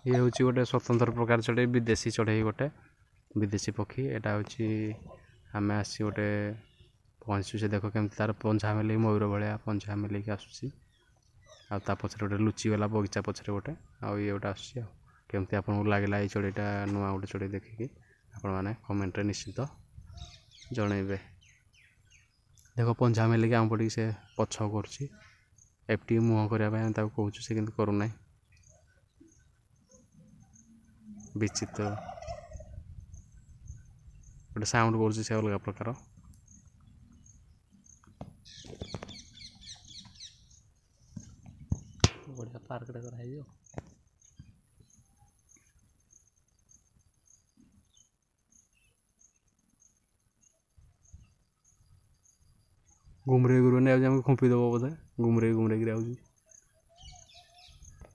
ये हूँ गोटे स्वतंत्र प्रकार चढ़ई विदेशी चढ़ई गोटे विदेशी पक्षी एटा हूँ आम आसी गोटे पहुँचु से देख केमती तार पंझा मेल मयूर भाया पंझा मेलिक आसूसी आ पचर गोटे लुचिगला बगीचा पचर गोटे ये गोटे आसमती आपको लगे ये चढ़ईटा नुआ गोटे चढ़ई देखिकी आपण मैंने कमेंट निश्चित जनइबे। देख पंझा मेलिक आम पड़ी से पछ कर मुह करने कहूँ से कि करूना विचित्र गोटे साउंड कर से अलग प्रकार बढ़िया पार्क कराई घुमरे गुरु ने खुंपी दब बोधे घुमरे